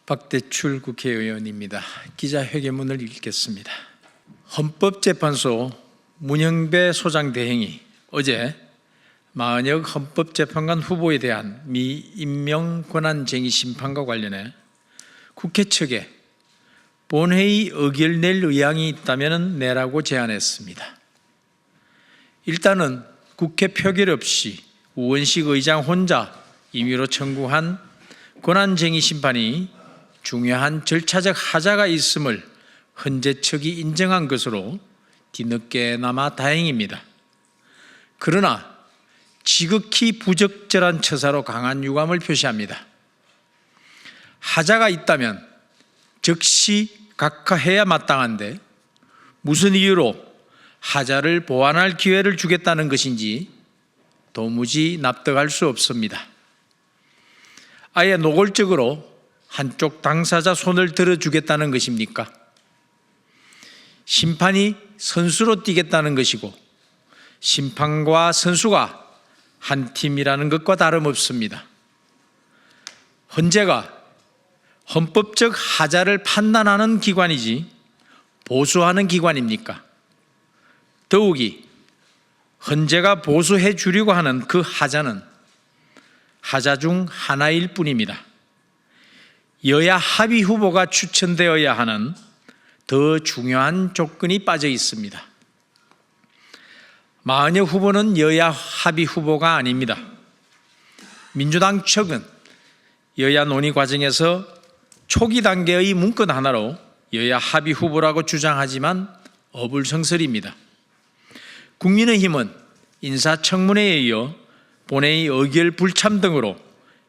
박대출 국회의원입니다. 기자회견문을 읽겠습니다. 헌법재판소 문형배 소장 대행이 어제 마은혁 헌법재판관 후보에 대한 미임명 권한쟁의 심판과 관련해 국회 측에 본회의 의결 낼 의향이 있다면 내라고 제안했습니다. 일단은 국회 표결 없이 우원식 의장 혼자 임의로 청구한 권한쟁의 심판이 중요한 절차적 하자가 있음을 헌재 측이 인정한 것으로 뒤늦게나마 다행입니다. 그러나 지극히 부적절한 처사로 강한 유감을 표시합니다. 하자가 있다면 즉시 각하해야 마땅한데 무슨 이유로 하자를 보완할 기회를 주겠다는 것인지 도무지 납득할 수 없습니다. 아예 노골적으로 한쪽 당사자 손을 들어주겠다는 것입니까? 심판이 선수로 뛰겠다는 것이고 심판과 선수가 한 팀이라는 것과 다름없습니다. 헌재가 헌법적 하자를 판단하는 기관이지 보수하는 기관입니까? 더욱이 헌재가 보수해 주려고 하는 그 하자는 하자 중 하나일 뿐입니다. 여야 합의 후보가 추천되어야 하는 더 중요한 조건이 빠져 있습니다. 마은혁 후보는 여야 합의 후보가 아닙니다. 민주당 측은 여야 논의 과정에서 초기 단계의 문건 하나로 여야 합의 후보라고 주장하지만 어불성설입니다. 국민의힘은 인사청문회에 이어 본회의 의결 불참 등으로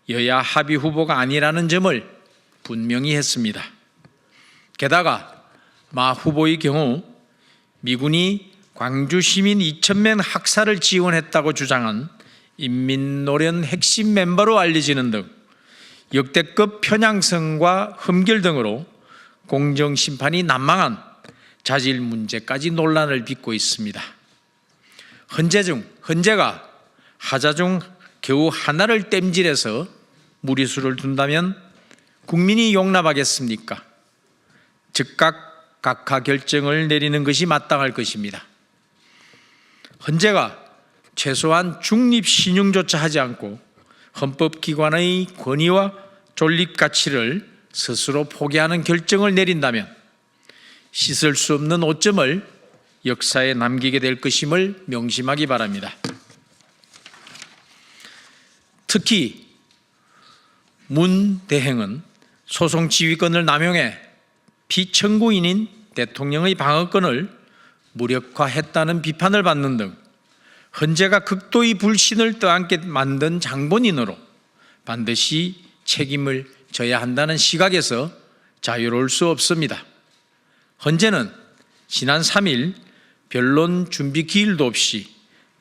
여야 합의 후보가 아니라는 점을 분명히 했습니다. 게다가 마 후보의 경우 미군이 광주 시민 2,000명 학살을 지원했다고 주장한 인민노련 핵심 멤버로 알려지는 등 역대급 편향성과 흠결 등으로 공정심판이 난망한 자질 문제까지 논란을 빚고 있습니다. 헌재가 하자 중 겨우 하나를 땜질해서 무리수를 둔다면 국민이 용납하겠습니까? 즉각 각하 결정을 내리는 것이 마땅할 것입니다. 헌재가 최소한 중립 신용조차 하지 않고 헌법기관의 권위와 존립 가치를 스스로 포기하는 결정을 내린다면 씻을 수 없는 오점을 역사에 남기게 될 것임을 명심하기 바랍니다. 특히 문 대행은 소송 지휘권을 남용해 피청구인인 대통령의 방어권을 무력화했다는 비판을 받는 등 헌재가 극도의 불신을 떠안게 만든 장본인으로 반드시 책임을 져야 한다는 시각에서 자유로울 수 없습니다. 헌재는 지난 3일 변론 준비 기일도 없이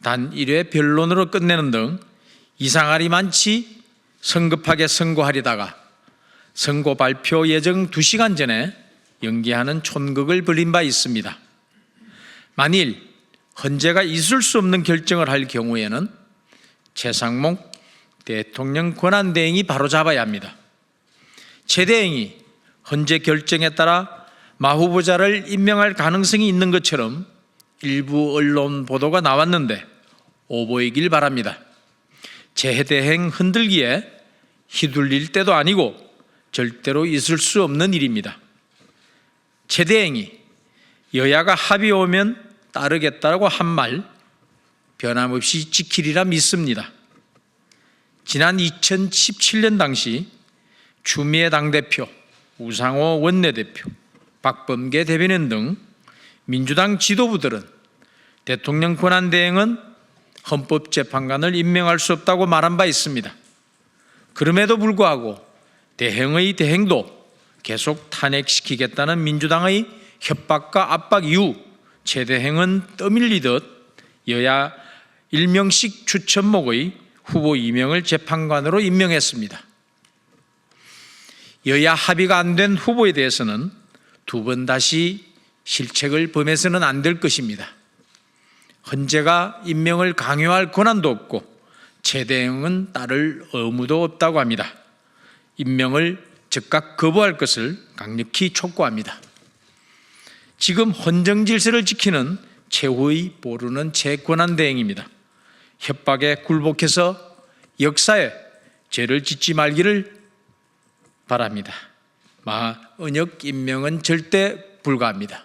단 1회 변론으로 끝내는 등 이상할이 많지 성급하게 선고하려다가 선고 발표 예정 2시간 전에 연기하는 촌극을 벌인 바 있습니다. 만일 헌재가 있을 수 없는 결정을 할 경우에는 최상목 대통령 권한대행이 바로잡아야 합니다. 최 대행이 헌재 결정에 따라 마 후보자를 임명할 가능성이 있는 것처럼 일부 언론 보도가 나왔는데 오보이길 바랍니다. 최 대행 흔들기에 휘둘릴 때도 아니고 절대로 있을 수 없는 일입니다. 최 대행이 여야가 합의 오면 따르겠다고 한 말 변함없이 지키리라 믿습니다. 지난 2017년 당시 추미애 당대표, 우상호 원내대표, 박범계 대변인 등 민주당 지도부들은 대통령 권한대행은 헌법재판관을 임명할 수 없다고 말한 바 있습니다. 그럼에도 불구하고 대행의 대행도 계속 탄핵시키겠다는 민주당의 협박과 압박 이후 최 대행은 떠밀리듯 여야 1명씩 추천목의 후보 2명을 재판관으로 임명했습니다. 여야 합의가 안 된 후보에 대해서는 두 번 다시 실책을 범해서는 안 될 것입니다. 헌재가 임명을 강요할 권한도 없고 최 대행은 따를 의무도 없다고 합니다. 임명을 즉각 거부할 것을 강력히 촉구합니다. 지금 헌정 질서를 지키는 최후의 보루는 재권한 대행입니다. 협박에 굴복해서 역사에 죄를 짓지 말기를 바랍니다. 언역 임명은 절대 불가합니다.